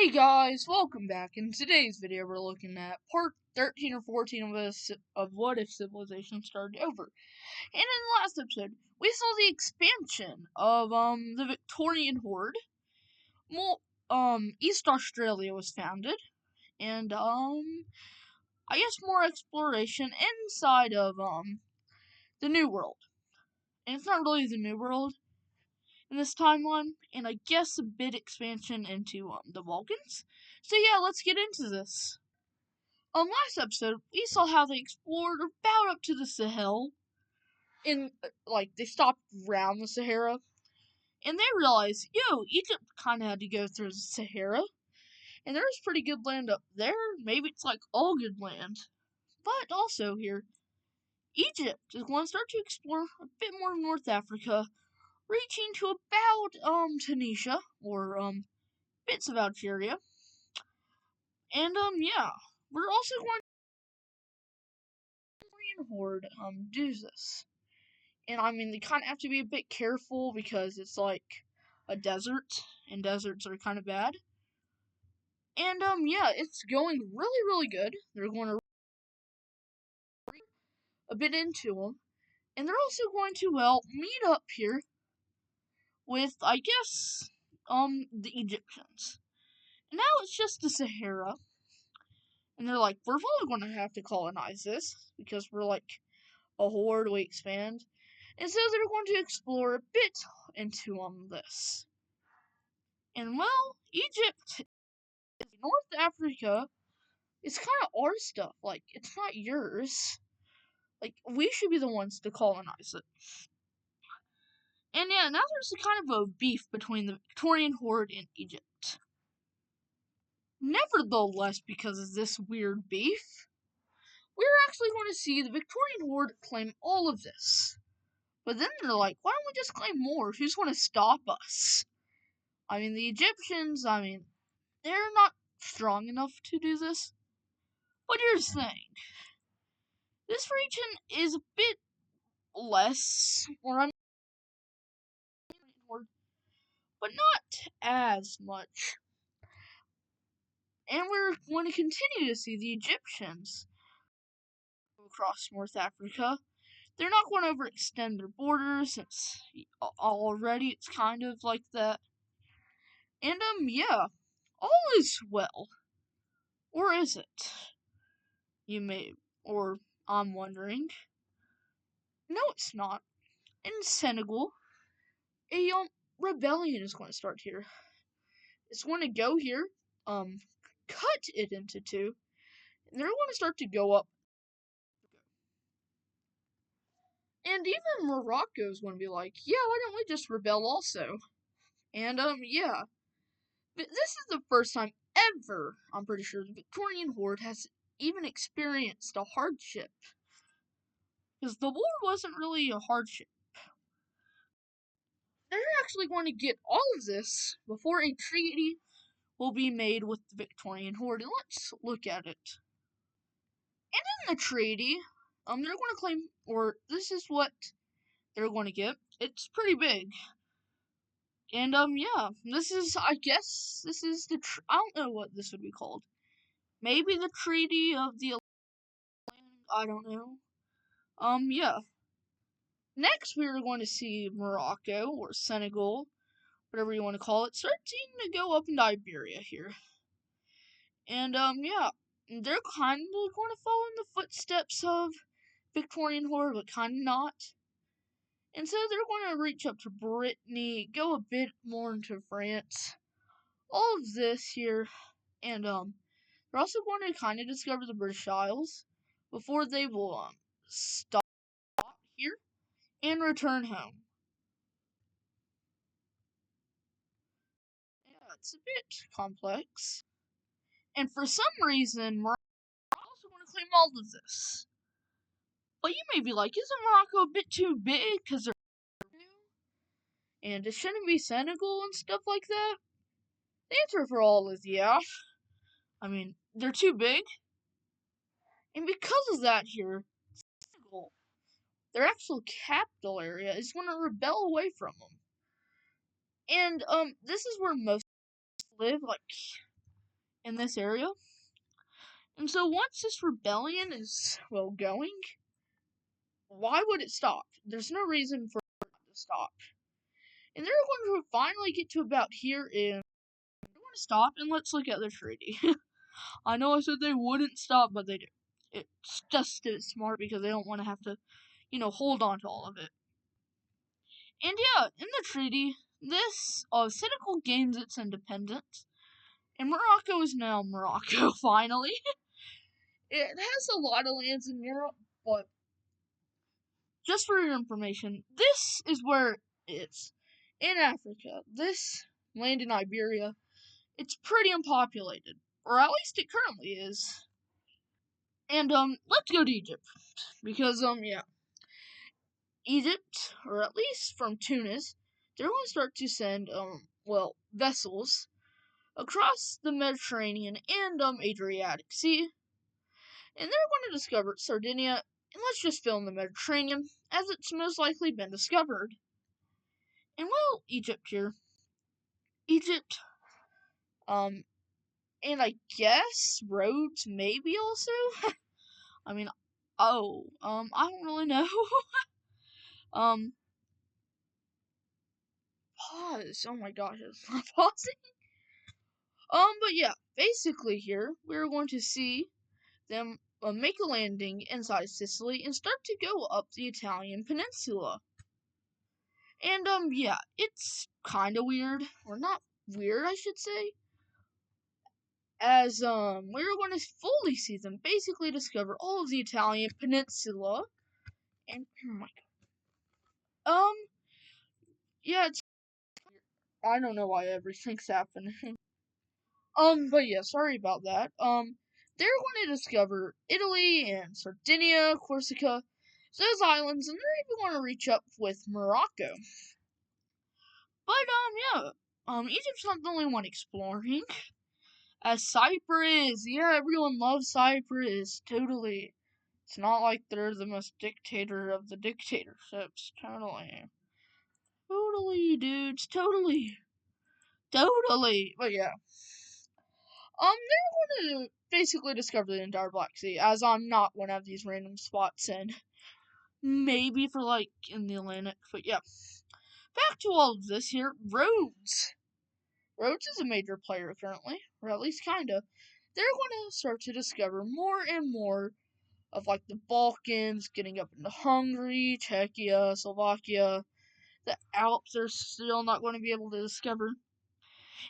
Hey guys, welcome back. In today's video, we're looking at part 13 or 14 of What If Civilization Started Over. And in the last episode, we saw the expansion of the Victorian Horde. East Australia was founded, and I guess more exploration inside of the New World. And it's not really the New World in this timeline, and I guess a bit expansion into the Vulcans. So yeah, let's get into this. Last episode, we saw how they explored about up to the Sahel. They stopped around the Sahara. And they realized, Egypt kind of had to go through the Sahara. And there's pretty good land up there. Maybe it's like all good land. But also here, Egypt is going to start to explore a bit more of North Africa, reaching to about, Tunisia, or, bits of Algeria. And, yeah. We're also going to horde, do this. And I mean, they kind of have to be a bit careful because it's like a desert, and deserts are kind of bad. And yeah, it's going really, really good. They're going to a bit into them, and they're also going to meet up here with, I guess, the Egyptians. And now it's just the Sahara, and they're like, we're probably going to have to colonize this because we're like a horde. We expand, and so they're going to explore a bit into this. And well, Egypt, North Africa, is kind of our stuff. Like, it's not yours. Like, we should be the ones to colonize it. And yeah, now there's a kind of a beef between the Victorian Horde and Egypt. Nevertheless, because of this weird beef, we're actually going to see the Victorian Horde claim all of this. But then they're like, why don't we just claim more? Who's going to stop us? I mean, the Egyptians, they're not strong enough to do this. But here's the thing. This region is a bit less, but not as much. And we're going to continue to see the Egyptians go across North Africa. They're not going to overextend their borders. It's kind of like that. And yeah, all is well. Or is it? I'm wondering. No, it's not. In Senegal, a rebellion is going to start here. It's going to go here, cut it into two, and they're going to start to go up. And even Morocco is going to be like, yeah, why don't we just rebel also? And, yeah. But this is the first time ever, I'm pretty sure, the Victorian Horde has even experienced a hardship. Because the war wasn't really a hardship. They're actually going to get all of this before a treaty will be made with the Victorian Horde. And let's look at it. And in the treaty, they're going to claim, or this is what they're going to get. It's pretty big. And, yeah, I guess, this is I don't know what this would be called. Maybe the Treaty of the I don't know. Yeah. Next, we are going to see Morocco, or Senegal, whatever you want to call it, starting to go up into Iberia here. And, yeah, they're kind of going to follow in the footsteps of Victorian Horde, but kind of not. And so they're going to reach up to Brittany, go a bit more into France. All of this here, and, they're also going to kind of discover the British Isles before they will, stop here and return home. Yeah, it's a bit complex. And for some reason, Morocco also want to claim all of this. But you may be like, isn't Morocco a bit too big because they're new? And it shouldn't be Senegal and stuff like that? The answer for all is yeah. I mean, they're too big. And because of that here, Senegal, their actual capital area, is going to rebel away from them. And, this is where most live, like, in this area. And so once this rebellion is, well, going, why would it stop? There's no reason for it to stop. And they're going to finally get to about here in, they want to stop, and let's look at the treaty. I know I said they wouldn't stop, but they do. It's just smart because they don't want to have to, hold on to all of it. And yeah, in the treaty, this Senegal gains its independence, and Morocco is now Morocco, finally. It has a lot of lands in Europe, but just for your information, this is where it's in Africa. This land in Iberia, it's pretty unpopulated, or at least it currently is. And let's go to Egypt because yeah, Egypt, or at least from Tunis, they're going to start to send vessels across the Mediterranean and Adriatic Sea, and they're going to discover Sardinia. And let's just fill in the Mediterranean, as it's most likely been discovered. And well, Egypt here. Egypt, and I guess Rhodes maybe also? I mean, I don't really know. Pause. Oh my gosh, it's not pausing. But yeah, basically here, we're going to see them make a landing inside Sicily and start to go up the Italian peninsula. And, yeah, it's kinda weird, or not weird, I should say, as, we're going to fully see them basically discover all of the Italian peninsula, and, oh my god, yeah, I don't know why everything's happening. But yeah, sorry about that. They're going to discover Italy and Sardinia, Corsica, those islands, and they're even going to reach up with Morocco. But, yeah, Egypt's not the only one exploring. As Cyprus, yeah, everyone loves Cyprus, totally. It's not like they're the most dictator of the dictatorships, totally. Totally, dudes, totally. Totally. But yeah. They're going to basically discover the entire Black Sea, as I'm not one of these random spots in. Maybe for, like, in the Atlantic, but yeah. Back to all of this here, Rhodes. Rhodes is a major player currently, or at least kinda. They're going to start to discover more and more of, like, the Balkans, getting up into Hungary, Czechia, Slovakia. The Alps are still not going to be able to discover.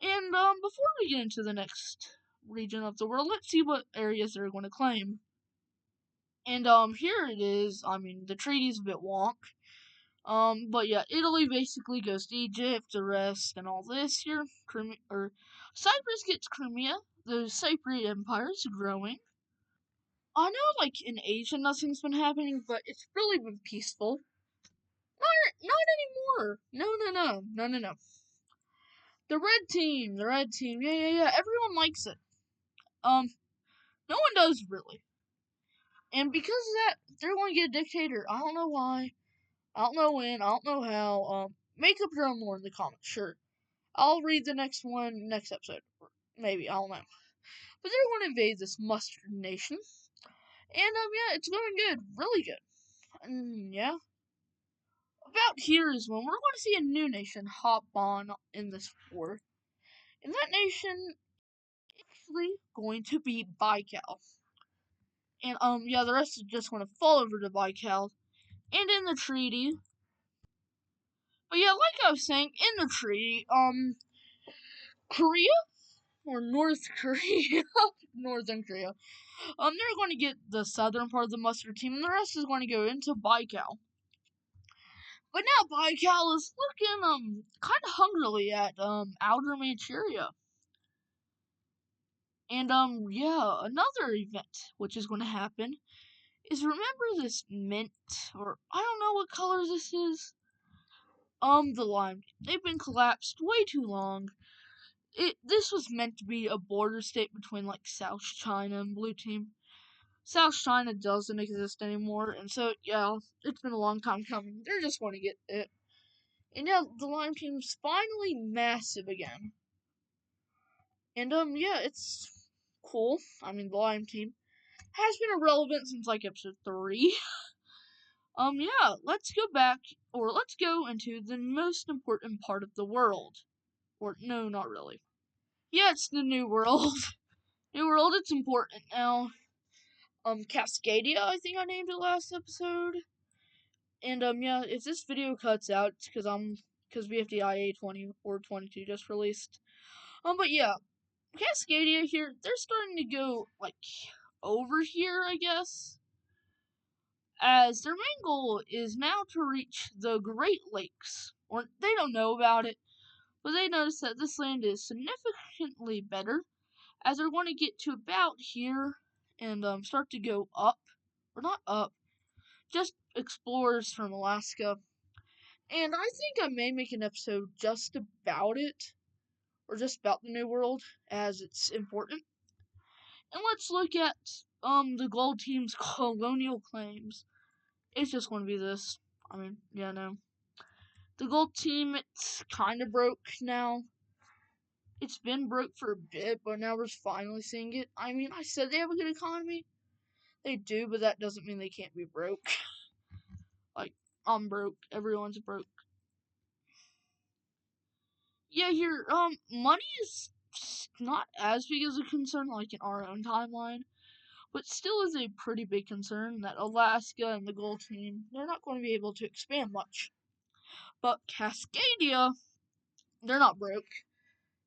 And before we get into the next region of the world, let's see what areas they're going to claim. And here it is. I mean, the treaty's a bit wonk. But yeah, Italy basically goes to Egypt, the rest, and all this here. Cyprus gets Crimea. The Cypriot Empire is growing. I know, like, in Asia, nothing's been happening, but it's really been peaceful. Not anymore. No. The red team, yeah. Everyone likes it. No one does really. And because of that, they're going to get a dictator. I don't know why. I don't know when. I don't know how. Make up your own lore in the comments. Sure. I'll read the next one next episode. Maybe. I don't know. But they're going to invade this mustard nation. And, yeah, it's going good. Really good. And, yeah. About here is when we're going to see a new nation hop on in this war. And that nation is actually going to be Baikal. And, yeah, the rest is just going to fall over to Baikal. And in the treaty. But yeah, like I was saying, in the treaty, Korea? Or North Korea? Northern Korea. They're going to get the southern part of the mustard team, and the rest is going to go into Baikal. But now Baikal is looking, kind of hungrily at, Outer Manchuria. And, yeah, another event which is going to happen is, remember this mint, or I don't know what color this is? The lime. They've been collapsed way too long. This was meant to be a border state between, like, South China and Blue Team. South China doesn't exist anymore, and so, yeah, it's been a long time coming. They're just going to get it. And yeah, the Lime Team's finally massive again. And, yeah, it's cool. I mean, the Lime Team has been irrelevant since like episode 3. Yeah, let's go into the most important part of the world. Or, no, not really. Yeah, it's the New World. New World, it's important now. Cascadia, I think I named it last episode. And, yeah, if this video cuts out, it's because BFDI A20 or 22 just released. But yeah, Cascadia here, they're starting to go, like, over here, I guess. As their main goal is now to reach the Great Lakes. Or, they don't know about it, but they notice that this land is significantly better, as they're going to get to about here, and, start to go up. Or not up, just explorers from Alaska. And I think I may make an episode just about it, or just about the New World, as it's important. And let's look at the Gold Team's colonial claims. It's just going to be this. I mean, yeah, no. The Gold Team, it's kind of broke now. It's been broke for a bit, but now we're finally seeing it. I mean, I said they have a good economy. They do, but that doesn't mean they can't be broke. Like, I'm broke. Everyone's broke. Yeah, here, money is not as big as a concern, like in our own timeline, but still is a pretty big concern that Alaska and the Gold Team, they're not going to be able to expand much. But Cascadia, they're not broke.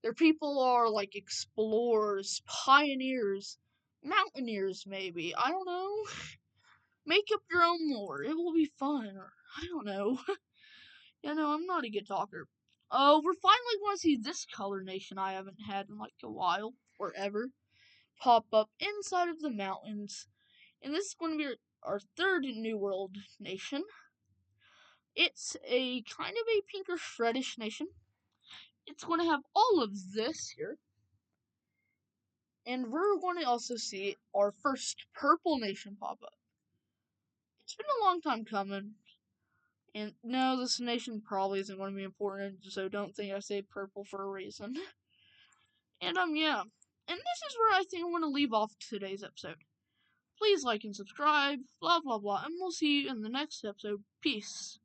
Their people are like explorers, pioneers, mountaineers, maybe. I don't know. Make up your own lore. It will be fun. Or, I don't know. I'm not a good talker. Oh, we're finally going to see this color nation I haven't had in like a while, or ever, pop up inside of the mountains. And this is going to be our third New World nation. It's a kind of a pinkish reddish nation. It's going to have all of this here. And we're going to also see our first purple nation pop up. It's been a long time coming. And no, this nation probably isn't going to be important, so don't think I say purple for a reason. And, yeah. And this is where I think I'm going to leave off today's episode. Please like and subscribe, blah blah blah, and we'll see you in the next episode. Peace.